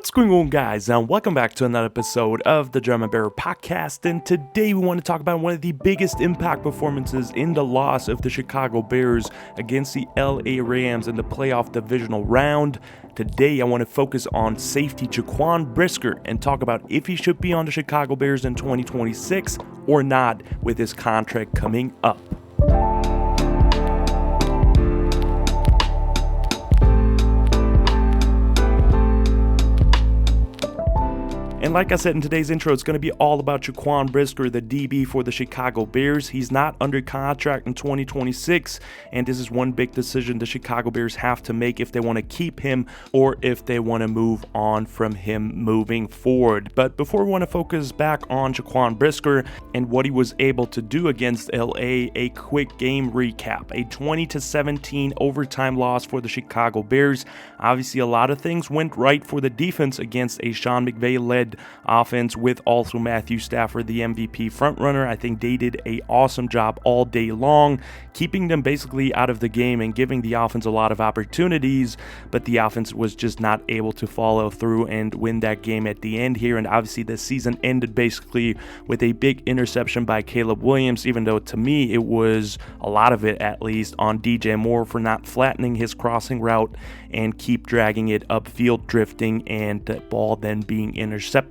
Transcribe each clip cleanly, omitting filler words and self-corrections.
What's going on, guys, and welcome back to another episode of the German Bear podcast. And today we want to talk about one of the biggest impact performances in the loss of the Chicago Bears against the LA Rams in the playoff divisional round. Today I want to focus on safety Jaquan Brisker and talk about if he should be on the Chicago Bears in 2026 or not with his contract coming up. And like I said in today's intro, it's going to be all about Jaquan Brisker, the DB for the Chicago Bears. He's not under contract in 2026, and this is one big decision the Chicago Bears have to make if they want to keep him or if they want to move on from him moving forward. But before we want to focus back on Jaquan Brisker and what he was able to do against LA, a quick game recap. A 20-17 overtime loss for the Chicago Bears. Obviously, a lot of things went right for the defense against a Sean McVay-led offense with also Matthew Stafford, the MVP frontrunner. I think they did an awesome job all day long, keeping them basically out of the game and giving the offense a lot of opportunities, but the offense was just not able to follow through and win that game at the end here. And obviously the season ended basically with a big interception by Caleb Williams, even though to me it was a lot of it at least on DJ Moore for not flattening his crossing route and keep dragging it upfield, drifting, and the ball then being intercepted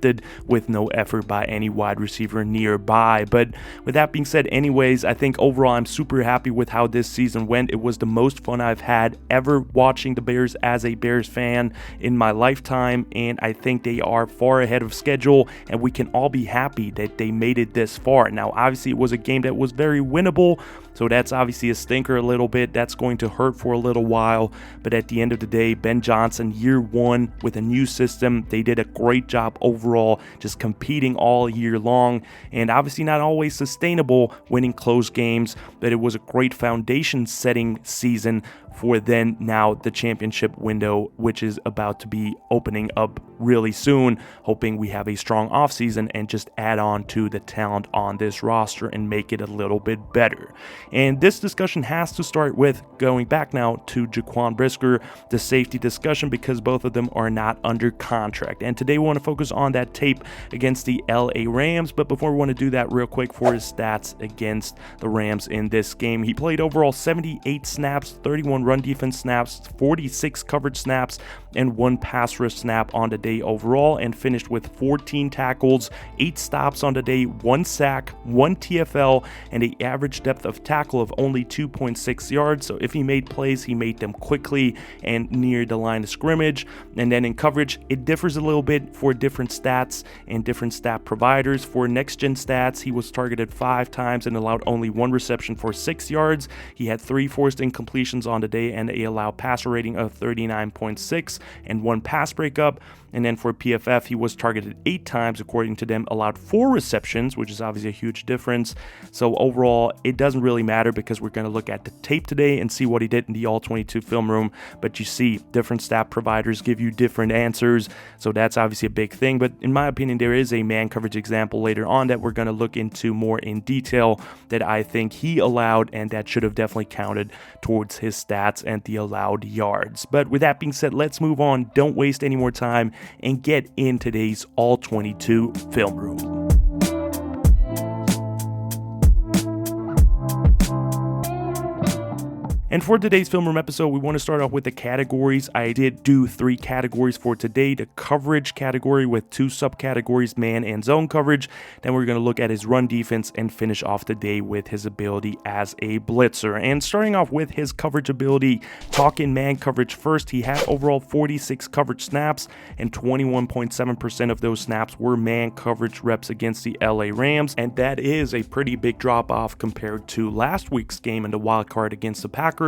with no effort by any wide receiver nearby. But with that being said, anyways, I think overall I'm super happy with how this season went. It was the most fun I've had ever watching the Bears as a Bears fan in my lifetime, and I think they are far ahead of schedule, and we can all be happy that they made it this far. Now, obviously, it was a game that was very winnable, so that's obviously a stinker a little bit. That's going to hurt for a little while, but at the end of the day, Ben Johnson, year one with a new system, they did a great job overall, just competing all year long, and obviously not always sustainable, winning close games, but it was a great foundation-setting season for then now the championship window, which is about to be opening up really soon, hoping we have a strong offseason and just add on to the talent on this roster and make it a little bit better. And this discussion has to start with going back now to Jaquan Brisker, the safety discussion, because both of them are not under contract. And today we want to focus on that tape against the LA Rams, but before we want to do that real quick for his stats against the Rams in this game, he played overall 78 snaps, 31 run defense snaps, 46 coverage snaps, and 1 pass rush snap on the day overall, and finished with 14 tackles, 8 stops on the day, 1 sack, 1 TFL, and an average depth of tackle of only 2.6 yards. So if he made plays, he made them quickly and near the line of scrimmage. And then in coverage, it differs a little bit for different stats and different stat providers. For next gen stats, he was targeted 5 times and allowed only 1 reception for 6 yards. He had 3 forced incompletions on the day and a allowed passer rating of 39.6 and 1 pass breakup. And then for PFF, he was targeted 8 times, according to them, allowed 4 receptions, which is obviously a huge difference. So overall, it doesn't really matter because we're going to look at the tape today and see what he did in the All-22 film room. But you see, different stat providers give you different answers, so that's obviously a big thing. But in my opinion, there is a man coverage example later on that we're going to look into more in detail that I think he allowed, and that should have definitely counted towards his stats and the allowed yards. But with that being said, let's move on. Don't waste any more time and get in today's All-22 film room. And for today's film room episode, we want to start off with the categories. I did do 3 categories for today. The coverage category with 2 subcategories, man and zone coverage. Then we're going to look at his run defense and finish off the day with his ability as a blitzer. And starting off with his coverage ability, talking man coverage first, he had overall 46 coverage snaps, and 21.7% of those snaps were man coverage reps against the LA Rams. And that is a pretty big drop off compared to last week's game in the wild card against the Packers,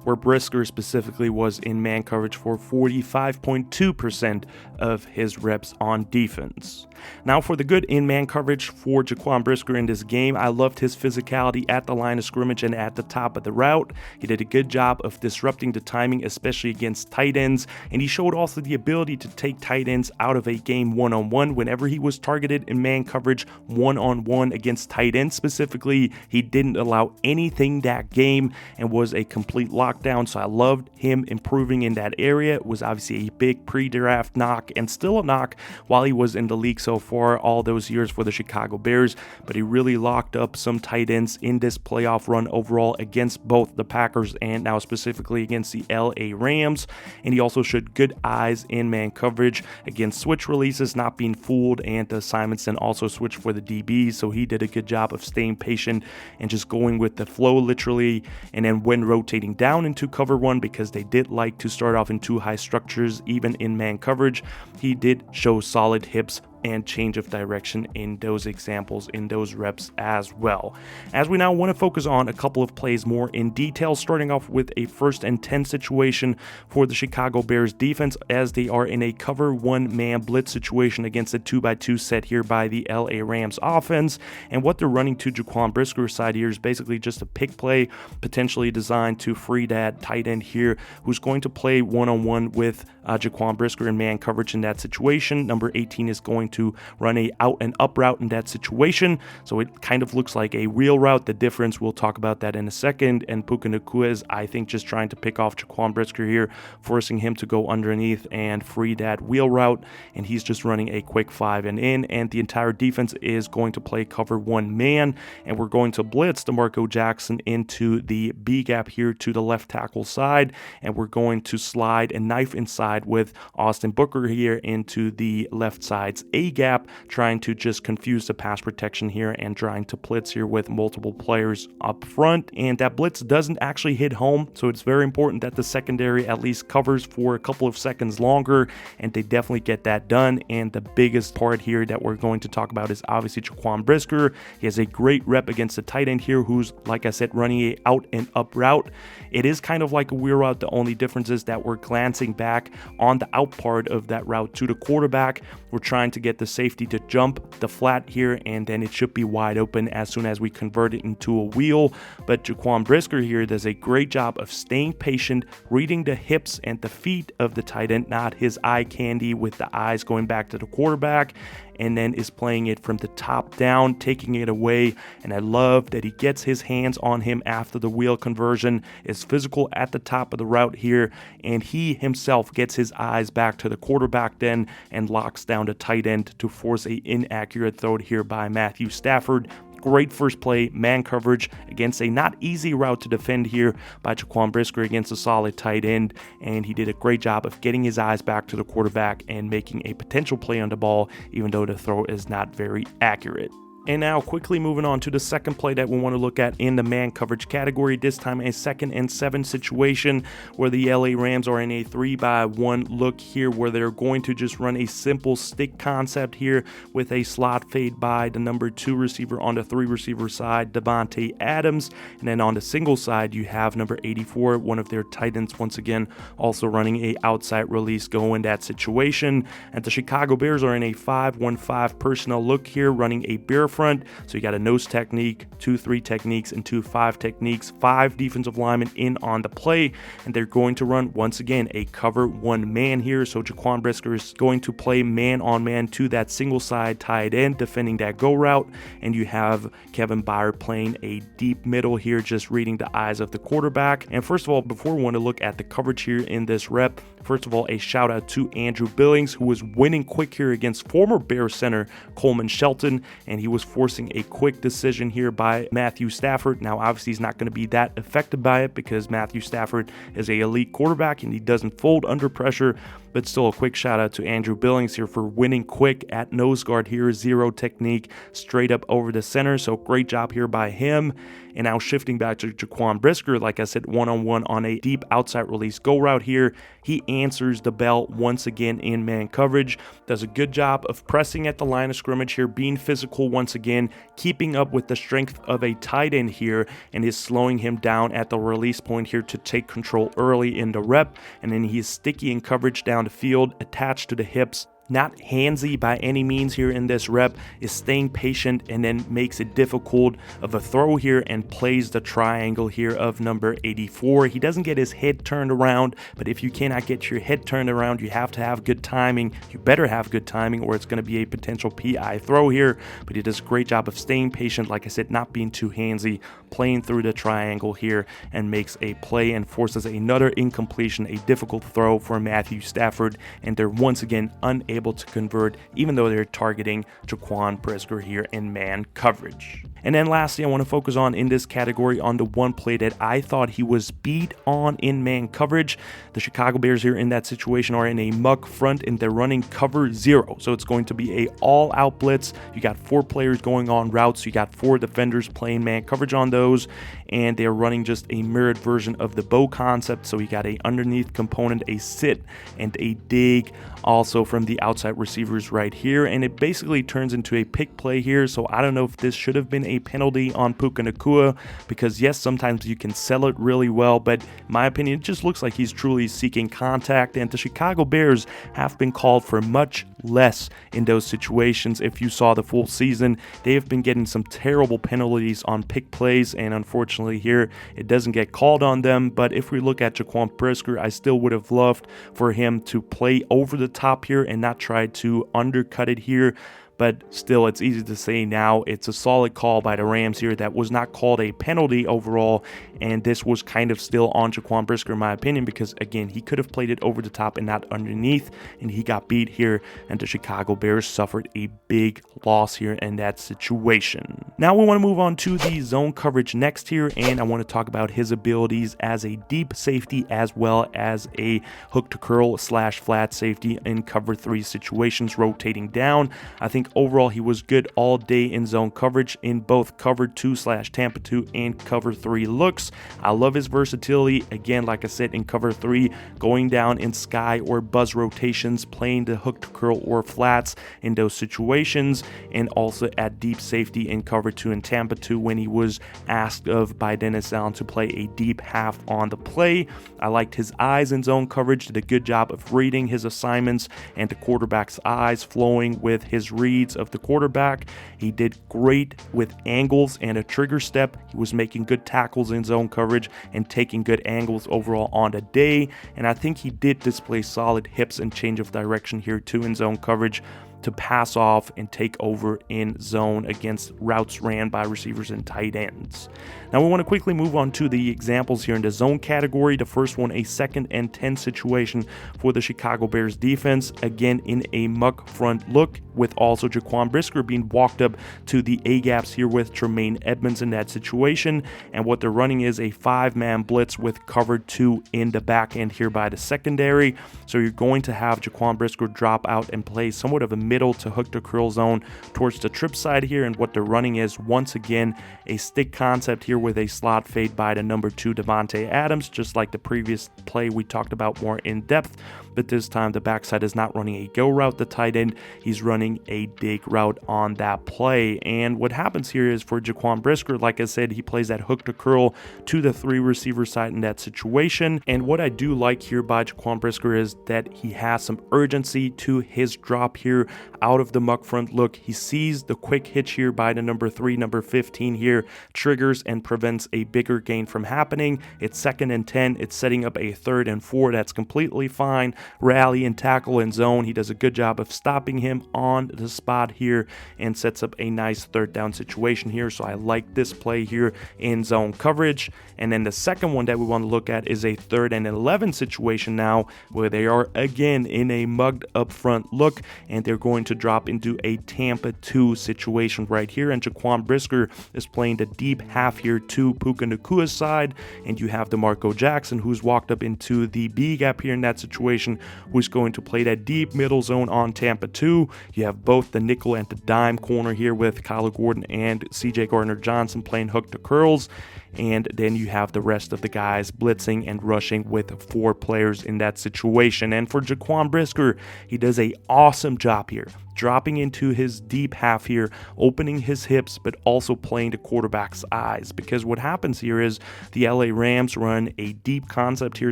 where Brisker specifically was in man coverage for 45.2% of his reps on defense. Now for the good in man coverage for Jaquan Brisker in this game, I loved his physicality at the line of scrimmage and at the top of the route. He did a good job of disrupting the timing, especially against tight ends, and he showed also the ability to take tight ends out of a game one-on-one whenever he was targeted in man coverage one-on-one against tight ends specifically. He didn't allow anything that game and was a complete lockdown, so I loved him improving in that area. It was obviously a big pre-draft knock and still a knock while he was in the league so far all those years for the Chicago Bears, but he really locked up some tight ends in this playoff run overall against both the Packers and now specifically against the LA Rams. And he also showed good eyes in man coverage against switch releases, not being fooled, and Simonson also switched for the DBs, so he did a good job of staying patient and just going with the flow literally. And then when rotating down into cover one, because they did like to start off in two high structures even in man coverage, he did show solid hips and change of direction in those examples, in those reps as well. As we now want to focus on a couple of plays more in detail, starting off with a 1st and 10 situation for the Chicago Bears defense as they are in a cover one man blitz situation against a 2x2 set here by the LA Rams offense. And what they're running to Jaquan Brisker's side here is basically just a pick play, potentially designed to free that tight end here, who's going to play one-on-one with Jaquan Brisker in man coverage in that situation. Number 18 is going to run a out and up route in that situation, so it kind of looks like a wheel route. The difference, we'll talk about that in a second, and Puka Nacua is, I think, just trying to pick off Jaquan Brisker here, forcing him to go underneath and free that wheel route, and he's just running a quick 5 and in, and the entire defense is going to play cover one man, and we're going to blitz DeMarco Jackson into the B gap here to the left tackle side, and we're going to slide and knife inside with Austin Booker here into the left side's A gap, trying to just confuse the pass protection here and trying to blitz here with multiple players up front. And that blitz doesn't actually hit home, so it's very important that the secondary at least covers for a couple of seconds longer, and they definitely get that done. And the biggest part here that we're going to talk about is obviously Jaquan Brisker. He has a great rep against the tight end here, who's, like I said, running a out and up route. It is kind of like a wheel route. The only difference is that we're glancing back on the out part of that route to the quarterback. We're trying to get the safety to jump the flat here, and then it should be wide open as soon as we convert it into a wheel. But Jaquan Brisker here does a great job of staying patient, reading the hips and the feet of the tight end, not his eye candy with the eyes going back to the quarterback, and then is playing it from the top down, taking it away. And I love that he gets his hands on him after the wheel conversion, is physical at the top of the route here, and he himself gets his eyes back to the quarterback then and locks down the tight end to force a inaccurate throw here by Matthew Stafford. Great first play, man coverage against a not easy route to defend here by Jaquan Brisker against a solid tight end, and he did a great job of getting his eyes back to the quarterback and making a potential play on the ball, even though the throw is not very accurate. And now quickly moving on to the second play that we want to look at in the man coverage category, this time a 2nd and 7 situation where the LA Rams are in a 3-by-1 look here, where they're going to just run a simple stick concept here with a slot fade by the number 2 receiver on the 3 receiver side, Devontae Adams. And then on the single side, you have number 84, one of their tight ends, once again, also running a outside release go in that situation. And the Chicago Bears are in a 5-1-5 personnel look here, running a bear front. So you got a nose technique, 2-3 techniques, and 2-5 techniques, 5 defensive linemen in on the play, and they're going to run once again a cover one man here. So Jaquan Brisker is going to play man on man to that single side tight end defending that go route, and you have Kevin Byard playing a deep middle here, just reading the eyes of the quarterback. And first of all, before we want to look at the coverage here in this rep, first of all, a shout out to Andrew Billings, who was winning quick here against former Bears center Coleman Shelton, and he was forcing a quick decision here by Matthew Stafford. Now, obviously, he's not going to be that affected by it because Matthew Stafford is an elite quarterback and he doesn't fold under pressure. But still, a quick shout out to Andrew Billings here for winning quick at nose guard here, 0 technique, straight up over the center. So great job here by him. And now shifting back to Jaquan Brisker, like I said, one-on-one on a deep outside release go route here. He answers the bell once again in man coverage, does a good job of pressing at the line of scrimmage here, being physical once again, keeping up with the strength of a tight end here, and is slowing him down at the release point here to take control early in the rep. And then he is sticky in coverage down the field, attached to the hips, not handsy by any means here in this rep, is staying patient and then makes it difficult of a throw here and plays the triangle here of number 84. He doesn't get his head turned around, but if you cannot get your head turned around, you have to have good timing. You better have good timing or it's going to be a potential PI throw here, but he does a great job of staying patient, like I said, not being too handsy, playing through the triangle here and makes a play and forces another incompletion, a difficult throw for Matthew Stafford, and they're once again unable to convert, even though they're targeting Jaquan Brisker here in man coverage. And then lastly, I want to focus on in this category on the one play that I thought he was beat on in man coverage. The Chicago Bears here in that situation are in a muck front and they're running cover 0. So it's going to be a all-out blitz. You got 4 players going on routes. You got 4 defenders playing man coverage on those. And they're running just a mirrored version of the bow concept. So you got a underneath component, a sit, and a dig also from the outside receivers right here. And it basically turns into a pick play here. So I don't know if this should have been a penalty on Puka Nacua, because yes, sometimes you can sell it really well, but in my opinion, it just looks like he's truly seeking contact, and the Chicago Bears have been called for much less in those situations. If you saw the full season, they have been getting some terrible penalties on pick plays, and unfortunately here, it doesn't get called on them. But if we look at Jaquan Brisker, I still would have loved for him to play over the top here and not try to undercut it here. But still, it's easy to say now. It's a solid call by the Rams here that was not called a penalty overall, and this was kind of still on Jaquan Brisker in my opinion, because again, he could have played it over the top and not underneath, and he got beat here, and the Chicago Bears suffered a big loss here in that situation. Now we want to move on to the zone coverage next here, and I want to talk about his abilities as a deep safety as well as a hook to curl / flat safety in cover 3 situations, rotating down. I think overall he was good all day in zone coverage in both cover 2 / Tampa 2 and cover 3 looks. I love his versatility. Again, like I said, in cover 3, going down in sky or buzz rotations, playing the hook to curl or flats in those situations, and also at deep safety in cover 2 in Tampa 2 when he was asked of by Dennis Allen to play a deep half on the play. I liked his eyes in zone coverage, did a good job of reading his assignments and the quarterback's eyes flowing with his reads of the quarterback. He did great with angles and a trigger step. He was making good tackles in zone coverage and taking good angles overall on the day, and I think he did display solid hips and change of direction here too in zone coverage to pass off and take over in zone against routes ran by receivers and tight ends. Now we want to quickly move on to the examples here in the zone category. The first one, a 2nd and 10 situation for the Chicago Bears defense, again in a muck front look, with also Jaquan Brisker being walked up to the A-gaps here with Tremaine Edmonds in that situation, and what they're running is a 5-man blitz with cover 2 in the back end here by the secondary. So you're going to have Jaquan Brisker drop out and play somewhat of a middle to hook to curl zone towards the trip side here, and what they're running is once again a stick concept here with a slot fade by the number 2 Davante Adams, just like the previous play we talked about more in depth, but this time the backside is not running a go route, the tight end, he's running a dig route on that play. And what happens here is for Jaquan Brisker, like I said, he plays that hook to curl to the 3 receiver side in that situation, and what I do like here by Jaquan Brisker is that he has some urgency to his drop here out of the muck front look. He sees the quick hitch here by the number 3, number 15 here, triggers and prevents a bigger gain from happening. It's 2nd and 10. It's setting up a 3rd and 4. That's completely fine. Rally and tackle in zone. He does a good job of stopping him on the spot here and sets up a nice 3rd down situation here. So I like this play here in zone coverage. And then the second one that we want to look at is a 3rd and 11 situation now, where they are again in a mugged up front look, and they're going to drop into a Tampa 2 situation right here, and Jaquan Brisker is playing the deep half here to Puka Nacua's side, and you have DeMarco Jackson, who's walked up into the B gap here in that situation, who's going to play that deep middle zone on Tampa 2. You have both the nickel and the dime corner here with Kyler Gordon and CJ Gardner-Johnson playing hook to curls, and then you have the rest of the guys blitzing and rushing with 4 players in that situation. And for Jaquan Brisker, he does an awesome job here dropping into his deep half here, opening his hips, but also playing the quarterback's eyes. Because what happens here is the LA Rams run a deep concept here.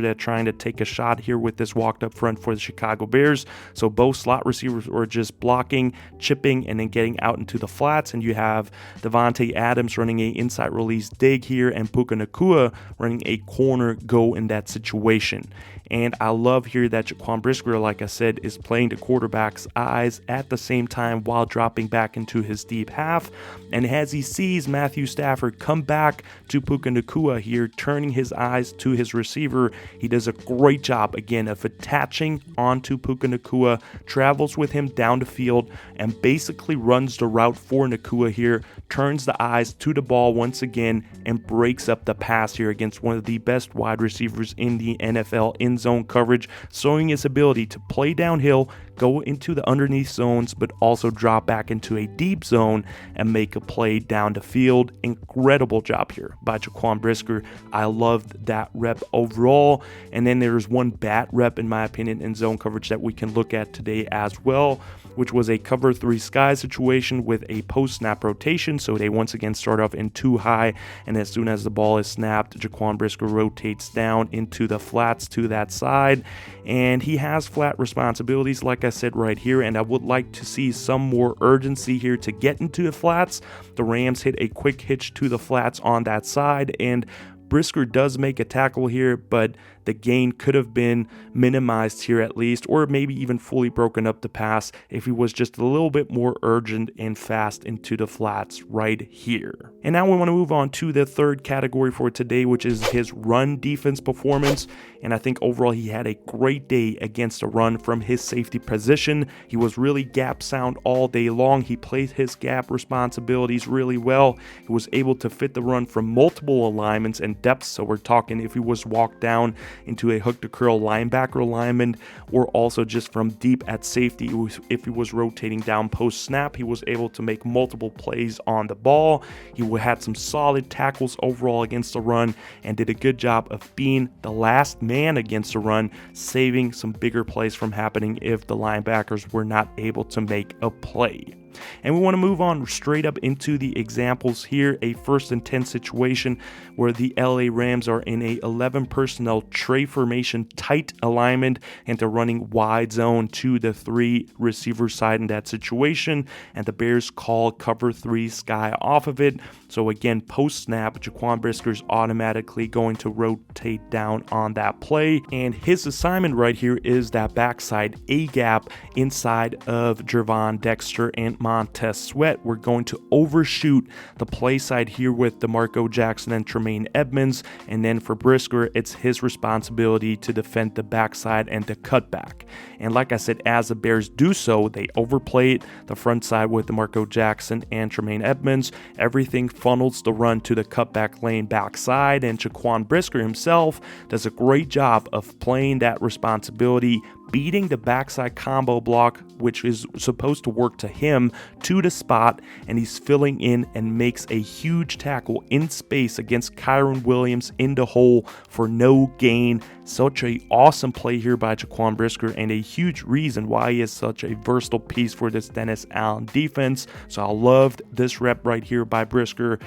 They're trying to take a shot here with this walked up front for the Chicago Bears. So both slot receivers are just blocking, chipping, and then getting out into the flats. And you have Devontae Adams running a inside release dig here, and Puka Nacua running a corner go in that situation. And I love here that Jaquan Brisker, like I said, is playing the quarterback's eyes at the same time while dropping back into his deep half. And as he sees Matthew Stafford come back to Puka Nacua here, turning his eyes to his receiver, he does a great job again of attaching onto Puka Nacua, travels with him down the field, and basically runs the route for Nacua here, turns the eyes to the ball once again, and breaks up the pass here against one of the best wide receivers in the NFL in zone coverage, showing his ability to play downhill, go into the underneath zones, but also drop back into a deep zone and make a play down the field. Incredible job here by Jaquan Brisker. I loved that rep overall. And then there's one bad rep, in my opinion, in zone coverage that we can look at today as well, which was a cover 3 sky situation with a post-snap rotation. So they once again start off in 2 high, and as soon as the ball is snapped, Jaquan Brisker rotates down into the flats to that side, and he has flat responsibilities, like I said right here, and I would like to see some more urgency here to get into the flats. The Rams hit a quick hitch to the flats on that side, and Brisker does make a tackle here, but the gain could have been minimized here at least, or maybe even fully broken up the pass if he was just a little bit more urgent and fast into the flats right here. And now we want to move on to the third category for today, which is his run defense performance. And I think overall he had a great day against the run from his safety position. He was really gap sound all day long. He played his gap responsibilities really well. He was able to fit the run from multiple alignments and depths. So we're talking if he was walked down into a hook to curl linebacker alignment, or also just from deep at safety. If he was rotating down post snap, he was able to make multiple plays on the ball. He had some solid tackles overall against the run and did a good job of being the last man against the run, saving some bigger plays from happening if the linebackers were not able to make a play. And we want to move on straight up into the examples here. A 1st and 10 situation where the LA Rams are in a 11 personnel tray formation tight alignment, and they're running wide zone to the 3 receiver side in that situation, and the Bears call cover 3 sky off of it. So again, post snap, Jaquan Brisker is automatically going to rotate down on that play, and his assignment right here is that backside A gap inside of Gervon Dexter and Montez Sweat. We're going to overshoot the play side here with DeMarco Jackson and Tremaine Edmonds, and then for Brisker, it's his responsibility to defend the backside and the cutback. And like I said, as the Bears do so, they overplay it, the front side with DeMarco Jackson and Tremaine Edmonds. Everything funnels the run to the cutback lane backside, and Jaquan Brisker himself does a great job of playing that responsibility, beating the backside combo block, which is supposed to work to him, to the spot, and he's filling in and makes a huge tackle in space against Kyron Williams in the hole for no gain. Such a awesome play here by Jaquan Brisker, and a huge reason why he is such a versatile piece for this Dennis Allen defense. So I loved this rep right here by Brisker.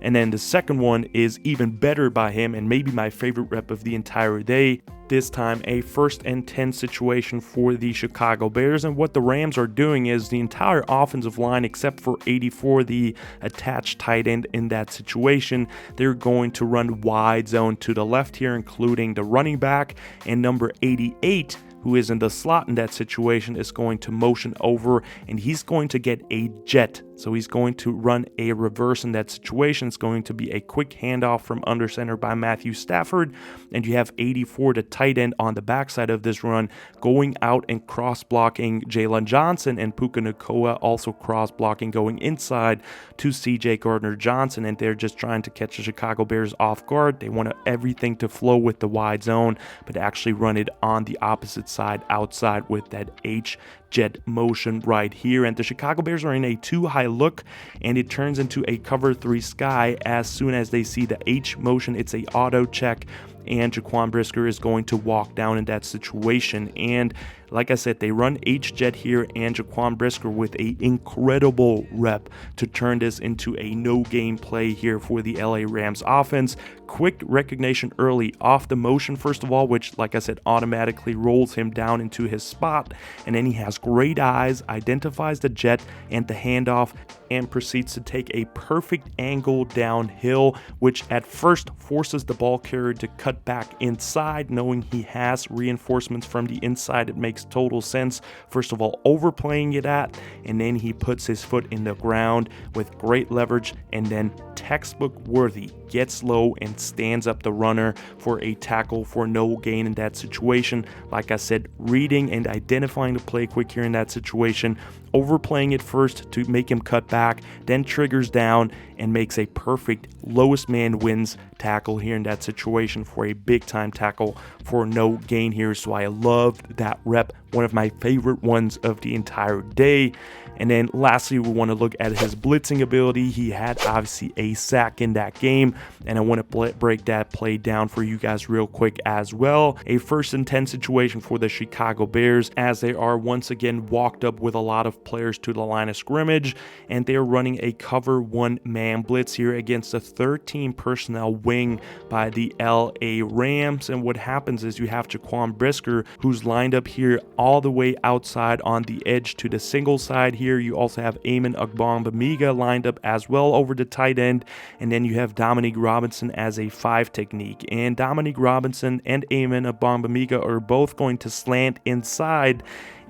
And then the second one is even better by him, and maybe my favorite rep of the entire day. This time a 1st and 10 situation for the Chicago Bears, and what the Rams are doing is the entire offensive line, except for 84, the attached tight end in that situation, they're going to run wide zone to the left here, including the running back, and number 88, who is in the slot in that situation, is going to motion over, and he's going to get a jet. So he's going to run a reverse in that situation. It's going to be a quick handoff from under center by Matthew Stafford, and you have 84, the tight end, on the backside of this run, going out and cross-blocking Jalen Johnson, and Puka Nacua also cross-blocking, going inside to CJ Gardner-Johnson, and they're just trying to catch the Chicago Bears off guard. They want everything to flow with the wide zone, but actually run it on the opposite side, outside, with that H-jet motion right here. And the Chicago Bears are in a 2-high look, and it turns into a cover 3 sky as soon as they see the H motion. It's a auto check, and Jaquan Brisker is going to walk down in that situation. And Like I said, they run H-Jet here, and Jaquan Brisker with a incredible rep to turn this into a no-gain play here for the LA Rams offense. Quick recognition early off the motion, first of all, which, like I said, automatically rolls him down into his spot. And then he has great eyes, identifies the jet and the handoff, and proceeds to take a perfect angle downhill, which at first forces the ball carrier to cut back inside, knowing he has reinforcements from the inside. It makes total sense. First of all, overplaying it at, and then he puts his foot in the ground with great leverage, and then textbook worthy, gets low and stands up the runner for a tackle for no gain in that situation. Like I said, reading and identifying the play quick here in that situation, overplaying it first to make him cut back, then triggers down and makes a perfect lowest man wins tackle here in that situation for a big time tackle for no gain here. So I loved that rep, one of my favorite ones of the entire day. And then lastly, we want to look at his blitzing ability. He had obviously a sack in that game, and I want to break that play down for you guys real quick as well. A 1st and 10 situation for the Chicago Bears, as they are once again walked up with a lot of players to the line of scrimmage, and they're running a cover 1-man blitz here against a 13 personnel wing by the LA Rams. And what happens is you have Jaquan Brisker, who's lined up here all the way outside on the edge to the single side here. You also have Eamon Ogbongbemiga lined up as well over the tight end, and then you have Dominique Robinson as a 5 technique. And Dominique Robinson and Eamon Ogbongbemiga are both going to slant inside,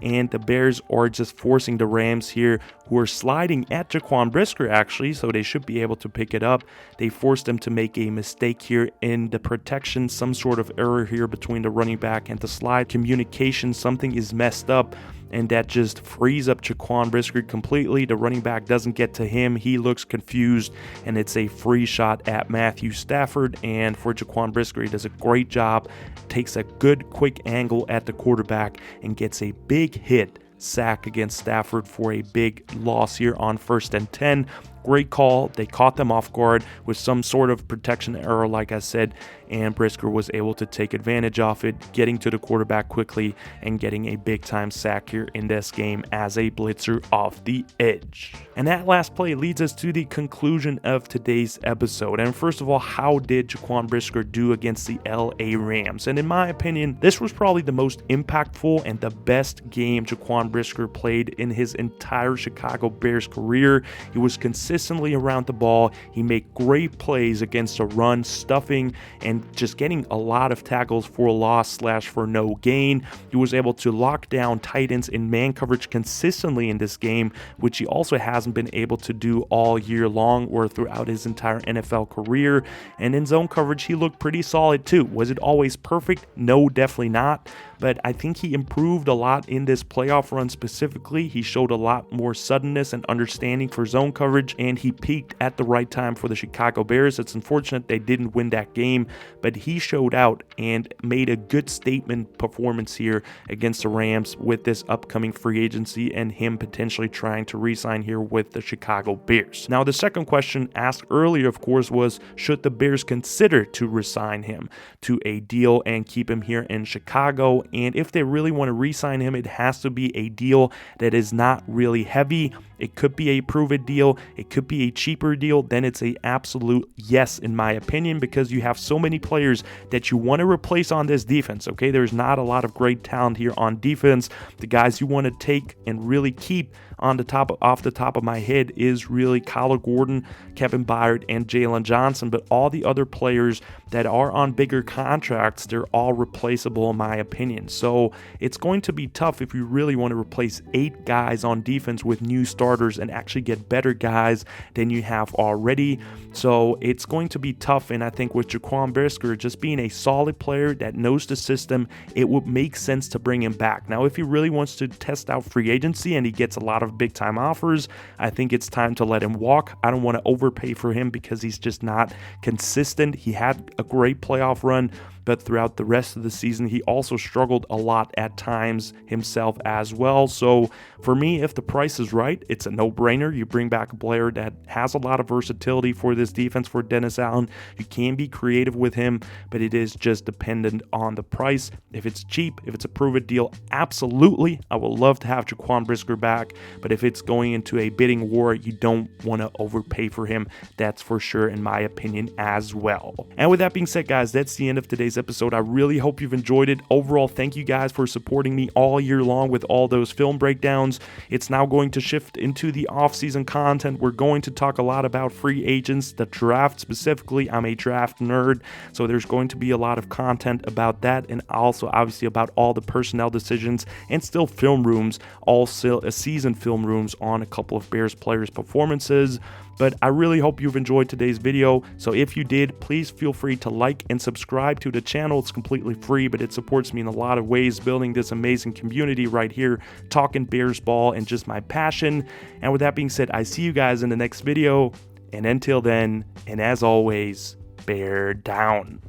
and the Bears are just forcing the Rams here, who are sliding at Jaquan Brisker actually, so they should be able to pick it up. They forced them to make a mistake here in the protection, some sort of error here between the running back and the slide communication. Something is messed up, and that just frees up Jaquan Brisker completely. The running back doesn't get to him. He looks confused, and it's a free shot at Matthew Stafford. And for Jaquan Brisker, he does a great job, takes a good quick angle at the quarterback, and gets a big hit sack against Stafford for a big loss here on 1st and 10. Great call. They caught them off guard with some sort of protection error, like I said, and Brisker was able to take advantage of it, getting to the quarterback quickly and getting a big-time sack here in this game as a blitzer off the edge. And that last play leads us to the conclusion of today's episode. And first of all, how did Jaquan Brisker do against the LA Rams? And in my opinion, this was probably the most impactful and the best game Jaquan Brisker played in his entire Chicago Bears career. He was consistently around the ball. He made great plays against the run, stuffing, and just getting a lot of tackles for loss / for no gain. He was able to lock down tight ends in man coverage consistently in this game, which he also hasn't been able to do all year long or throughout his entire NFL career. And in zone coverage, he looked pretty solid too. Was it always perfect? No, definitely not. But I think he improved a lot in this playoff run specifically. He showed a lot more suddenness and understanding for zone coverage, and he peaked at the right time for the Chicago Bears. It's unfortunate they didn't win that game, but he showed out and made a good statement performance here against the Rams with this upcoming free agency and him potentially trying to re-sign here with the Chicago Bears. Now, the second question asked earlier, of course, was should the Bears consider to re-sign him to a deal and keep him here in Chicago? And if they really want to re-sign him, it has to be a deal that is not really heavy. It could be a prove-it deal. It could be a cheaper deal. Then it's a absolute yes, in my opinion, because you have so many players that you want to replace on this defense, okay? There's not a lot of great talent here on defense. The guys you want to take and really keep off the top of my head is really Kyler Gordon, Kevin Byard, and Jalen Johnson. But all the other players that are on bigger contracts, they're all replaceable in my opinion. So it's going to be tough if you really want to replace 8 guys on defense with new starters and actually get better guys than you have already. So it's going to be tough, and I think with Jaquan Brisker just being a solid player that knows the system, it would make sense to bring him back. Now, if he really wants to test out free agency and he gets a lot of big time offers, I think it's time to let him walk. I don't want to overpay for him because he's just not consistent. He had a great playoff run, but throughout the rest of the season, he also struggled a lot at times himself as well. So for me, if the price is right, it's a no-brainer. You bring back a player that has a lot of versatility for this defense for Dennis Allen. You can be creative with him, but it is just dependent on the price. If it's cheap, if it's a prove-it deal, absolutely, I would love to have Jaquan Brisker back, but if it's going into a bidding war, you don't want to overpay for him. That's for sure, in my opinion, as well. And with that being said, guys, that's the end of today's episode. I really hope you've enjoyed it. Overall, thank you guys for supporting me all year long with all those film breakdowns. It's now going to shift into the off-season content. We're going to talk a lot about free agents, the draft specifically. I'm a draft nerd, so there's going to be a lot of content about that, and also obviously about all the personnel decisions and still film rooms, all season film rooms on a couple of Bears players' performances. But I really hope you've enjoyed today's video. So if you did, please feel free to like and subscribe to the channel. It's completely free, but it supports me in a lot of ways, building this amazing community right here, talking Bears ball and just my passion. And with that being said, I see you guys in the next video. And until then, and as always, bear down.